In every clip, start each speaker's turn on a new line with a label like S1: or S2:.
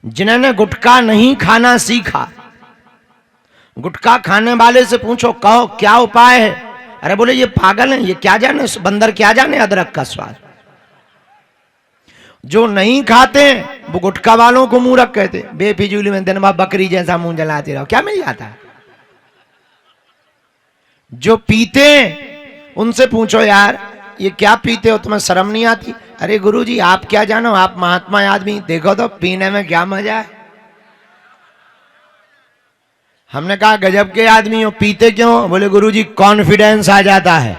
S1: जिन्होंने गुटखा नहीं खाना सीखा, गुटखा खाने वाले से पूछो, कहो क्या उपाय है, अरे बोले ये पागल है, ये क्या जाने, बंदर क्या जाने अदरक का स्वाद। जो नहीं खाते वो गुटखा वालों को मूर्ख कहते, बेफिजूली में दिन भर बकरी जैसा मुंह जलाते रहो, क्या मिल जाता है। जो पीते उनसे पूछो, यार ये क्या पीते हो, तुम्हें शर्म नहीं आती, अरे गुरुजी आप क्या जानो, आप महात्मा आदमी, देखो तो पीने में क्या मजा है। हमने कहा गजब के आदमी हो, पीते क्यों, बोले गुरुजी कॉन्फिडेंस आ जाता है।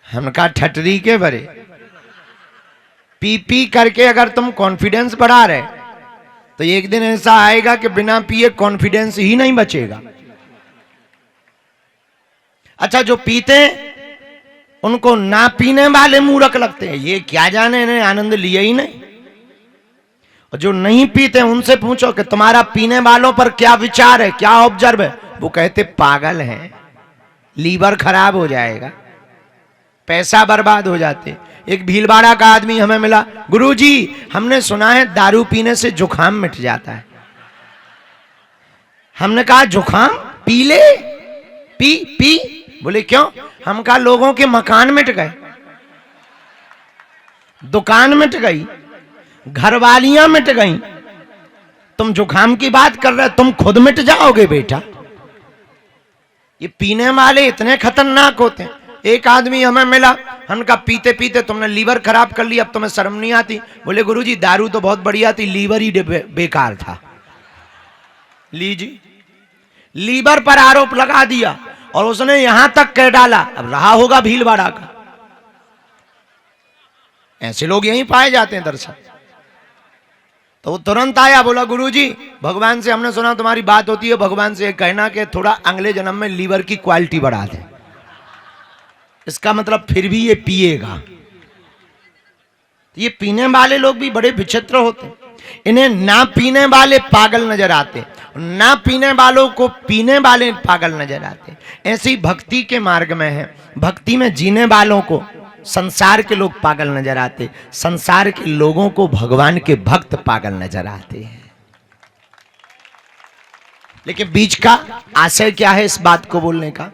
S1: हमने कहा ठटरी के भरे, पी पी करके अगर तुम कॉन्फिडेंस बढ़ा रहे तो एक दिन ऐसा आएगा कि बिना पिए कॉन्फिडेंस ही नहीं बचेगा। अच्छा, जो पीते उनको ना पीने वाले मूर्ख लगते हैं, ये क्या जाने, इन्हें आनंद लिया ही नहीं। और जो नहीं पीते उनसे पूछो कि तुम्हारा पीने वालों पर क्या विचार है, क्या ऑब्जर्व है, वो कहते पागल हैं, लीवर खराब हो जाएगा, पैसा बर्बाद हो जाते। एक भीलवाड़ा का आदमी हमें मिला, गुरुजी हमने सुना है दारू पीने से जुखाम मिट जाता है। हमने कहा जुखाम पी ले, पी पी, बोले क्यों, हम कहा लोगों के मकान मिट गए, दुकान मिट गई, घरवालियां मिट गई, तुम जुखाम की बात कर रहे, तुम खुद मिट जाओगे बेटा। ये पीने वाले इतने खतरनाक होते हैं। एक आदमी हमें मिला, हमने कहा पीते पीते तुमने लीवर खराब कर लिया, अब तुम्हें शर्म नहीं आती, बोले गुरुजी दारू तो बहुत बढ़िया थी, लीवर ही बेकार था। लीजिए, लीवर पर आरोप लगा दिया और उसने यहां तक कह डाला, अब रहा होगा भीलवाड़ा का। ऐसे लोग यहीं पाए जाते हैं दरअसल। तो वो तुरंत आया, बोला गुरुजी भगवान से हमने सुना तुम्हारी बात होती है, भगवान से कहना कि थोड़ा अगले जन्म में लीवर की क्वालिटी बढ़ा दे, इसका मतलब फिर भी ये पिएगा। ये पीने वाले लोग भी बड़े विचित्र होते हैं, इन्हें ना पीने वाले पागल नजर आते, ना पीने वालों को पीने वाले पागल नजर आते। ऐसे ही भक्ति के मार्ग में है, भक्ति में जीने वालों को संसार के लोग पागल नजर आते, संसार के लोगों को भगवान के भक्त पागल नजर आते हैं। लेकिन बीच का आशय क्या है इस बात को बोलने का?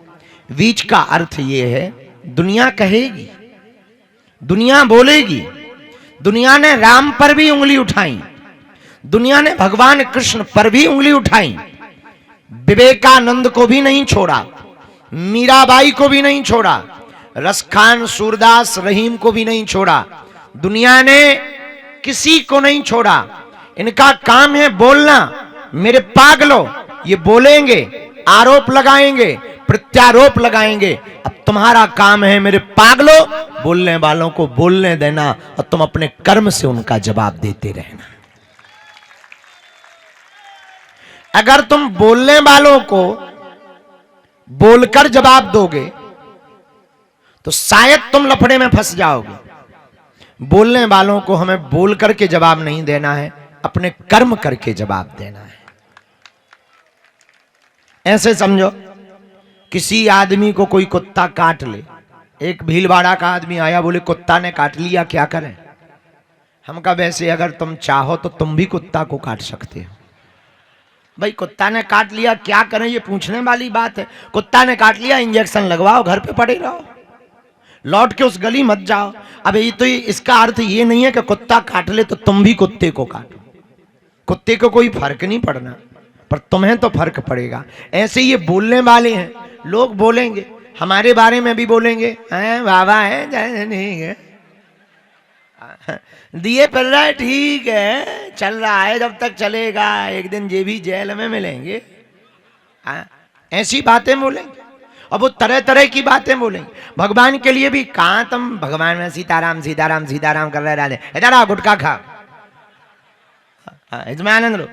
S1: बीच का अर्थ यह है, दुनिया कहेगी, दुनिया बोलेगी, दुनिया ने राम पर भी उंगली उठाई, दुनिया ने भगवान कृष्ण पर भी उंगली उठाई, विवेकानंद को भी नहीं छोड़ा, मीराबाई को भी नहीं छोड़ा, रसखान, सूरदास, रहीम को भी नहीं छोड़ा, दुनिया ने किसी को नहीं छोड़ा। इनका काम है बोलना, मेरे पागलों, ये बोलेंगे, आरोप लगाएंगे, प्रत्यारोप लगाएंगे। अब तुम्हारा काम है मेरे पागलों, बोलने वालों को बोलने देना और तुम अपने कर्म से उनका जवाब देते रहना। अगर तुम बोलने वालों को बोलकर जवाब दोगे तो शायद तुम लफड़े में फंस जाओगे। बोलने वालों को हमें बोल करके जवाब नहीं देना है, अपने कर्म करके जवाब देना है। ऐसे समझो, किसी आदमी को कोई कुत्ता काट ले, एक भीलवाड़ा का आदमी आया, बोले कुत्ता ने काट लिया, क्या करें? हम कहा वैसे अगर तुम चाहो तो तुम भी कुत्ता को काट सकते हो। भाई कुत्ता ने काट लिया क्या करें, ये पूछने वाली बात है। कुत्ता ने काट लिया, इंजेक्शन लगवाओ, घर पे पड़े रहो, लौट के उस गली मत जाओ। अब ये तो इसका अर्थ ये नहीं है कि कुत्ता काट ले तो तुम भी कुत्ते को काटो, कुत्ते को कोई फर्क नहीं पड़ना, पर तुम्हें तो फर्क पड़ेगा। ऐसे ये बोलने वाले हैं, लोग बोलेंगे, हमारे बारे में भी बोलेंगे, बाबा है नहीं है, दिए पड़ रहा है, ठीक है चल रहा है, जब तक चलेगा, एक दिन ये भी जेल में मिलेंगे। ऐसी बातें बोलेंगे और वो तरह तरह की बातें बोलेंगे। भगवान के लिए भी कहां तुम भगवान में सीताराम सीताराम सीताराम कर रहे, इधर आओ गुटखा खा, इसमें आनंद लो,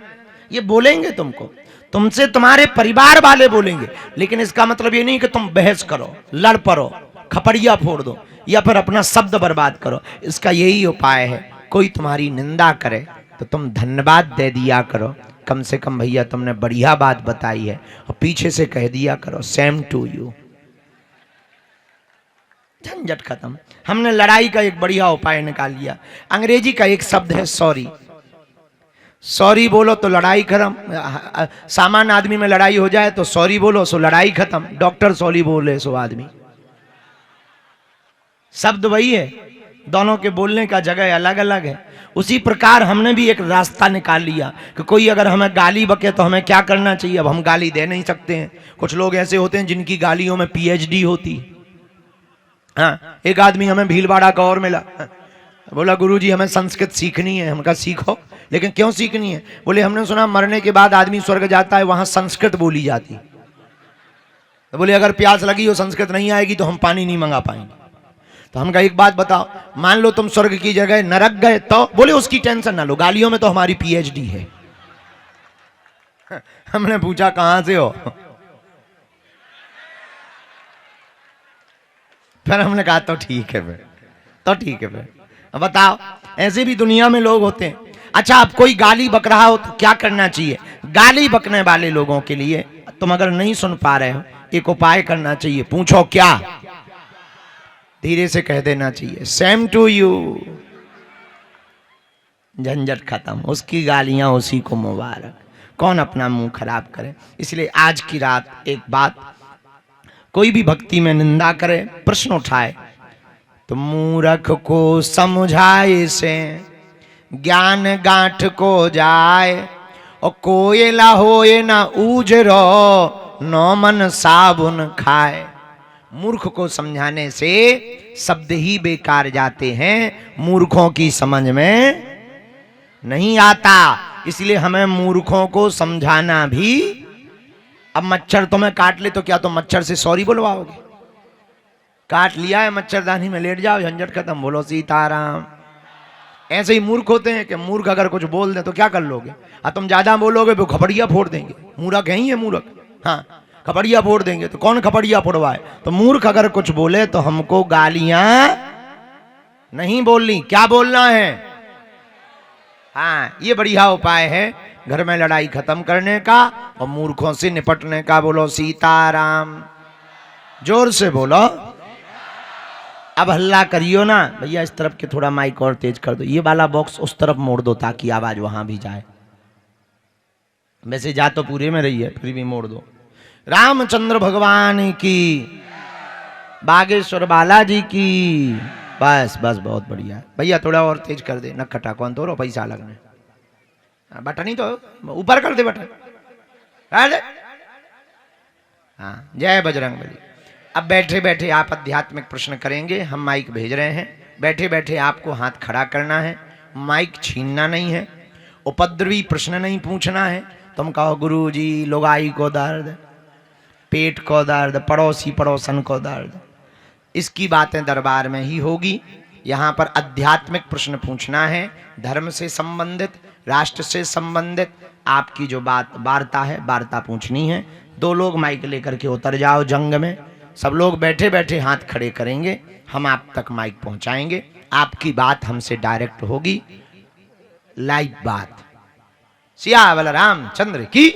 S1: ये बोलेंगे तुमको, तुमसे तुम्हारे परिवार वाले बोलेंगे। लेकिन इसका मतलब ये नहीं कि तुम बहस करो, लड़ पड़ो, खपड़िया फोड़ दो या फिर अपना शब्द बर्बाद करो। इसका यही उपाय है, कोई तुम्हारी निंदा करे तो तुम धन्यवाद दे दिया करो, कम से कम भैया तुमने बढ़िया बात बताई है, और पीछे से कह दिया करो सेम टू यू, झंझट खत्म। हमने लड़ाई का एक बढ़िया उपाय निकाल लिया। अंग्रेजी का एक शब्द है सॉरी, सॉरी बोलो तो लड़ाई खत्म। सामान्य आदमी में लड़ाई हो जाए तो सॉरी बोलो सो लड़ाई खत्म। डॉक्टर सॉरी बोले सो आदमी। शब्द वही है, दोनों के बोलने का जगह अलग अलग है। उसी प्रकार हमने भी एक रास्ता निकाल लिया कि कोई अगर हमें गाली बके तो हमें क्या करना चाहिए। अब हम गाली दे नहीं सकते हैं। कुछ लोग ऐसे होते हैं जिनकी गालियों में पीएचडी होती। हाँ, एक आदमी हमें भीलवाड़ा का और मिला, बोला गुरुजी हमें संस्कृत सीखनी है। हम कहा सीखो, लेकिन क्यों सीखनी है? बोले हमने सुना मरने के बाद आदमी स्वर्ग जाता है, वहां संस्कृत बोली जाती। तो बोले अगर प्यास लगी हो संस्कृत नहीं आएगी तो हम पानी नहीं मंगा पाएंगे। तो हम कहा एक बात बताओ, मान लो तुम स्वर्ग की जगह नरक गए तो? बोले उसकी टेंशन ना लो, गालियों में तो हमारी पीएचडी है। हमने पूछा कहां से हो? फिर हमने कहा तो ठीक है फिर, तो ठीक है फिर। अब बताओ, ऐसे भी दुनिया में लोग होते हैं। अच्छा, अब कोई गाली बक रहा हो तो क्या करना चाहिए? गाली बकने वाले लोगों के लिए तुम अगर नहीं सुन पा रहे हो, एक उपाय करना चाहिए। पूछो क्या? धीरे से कह देना चाहिए सेम टू यू। झंझट खत्म, उसकी गालियां उसी को मुबारक। कौन अपना मुंह खराब करे? इसलिए आज की रात एक बात, कोई भी भक्ति में निंदा करे, प्रश्न उठाए तो मूर्ख को समझाए से ज्ञान गांठ को जाए। और कोयला होए ना उजरो, नो मन साबुन खाए। मूर्ख को समझाने से शब्द ही बेकार जाते हैं, मूर्खों की समझ में नहीं आता। इसलिए हमें मूर्खों को समझाना भी। अब मच्छर तुम्हें काट ले तो क्या तुम मच्छर से सॉरी बुलवाओगे? काट लिया है मच्छरदानी में, लेट जाओ, झंझट खत्म, बोलो सीताराम। ऐसे ही मूर्ख होते हैं कि मूर्ख अगर कुछ बोल दे तो क्या कर लोगे? और तुम ज्यादा बोलोगे तो खपड़िया फोड़ देंगे। मूर्ख है ही है मूर्ख, हाँ, खपड़िया फोड़ देंगे। तो कौन खपड़िया फोड़वाए? तो मूर्ख अगर कुछ बोले तो हमको गालियां नहीं बोलनी, क्या बोलना है? हाँ, ये बढ़िया उपाय है घर में लड़ाई खत्म करने का और मूर्खों से निपटने का। बोलो सीताराम, जोर से बोलो। अब हल्ला करियो ना भैया, इस तरफ के थोड़ा माइक और तेज कर दो, ये वाला बॉक्स उस तरफ मोड़ दो ताकि आवाज वहां भी जाए। वैसे जा तो पूरे में रही है, फिर भी मोड़ दो। रामचंद्र भगवान की, बागेश्वर बालाजी की। बस बस, बहुत बढ़िया भैया, थोड़ा और तेज कर दे। नखटा कौन तो पैसा लगने, बटन ही तो ऊपर कर दे, बटन। हाँ, जय बजरंगबली। अब बैठे बैठे आप आध्यात्मिक प्रश्न करेंगे, हम माइक भेज रहे हैं। बैठे बैठे आपको हाथ खड़ा करना है, माइक छीनना नहीं है, उपद्रवी प्रश्न नहीं पूछना है। तुम कहो गुरु जी लुगाई को दर्द, पेट को दर्द, पड़ोसी पड़ोसन को दर्द, इसकी बातें दरबार में ही होगी। यहाँ पर आध्यात्मिक प्रश्न पूछना है, धर्म से संबंधित, राष्ट्र से संबंधित आपकी जो बात वार्ता है, वार्ता पूछनी है। 2 लोग माइक लेकर के उतर जाओ जंग में। सब लोग बैठे बैठे हाथ खड़े करेंगे, हम आप तक माइक पहुंचाएंगे। आपकी बात हमसे डायरेक्ट होगी, लाइव बात। सिया बलराम चंद्र की।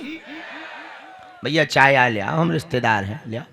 S1: भैया चाय आ लिया, हम रिश्तेदार हैं, लिया।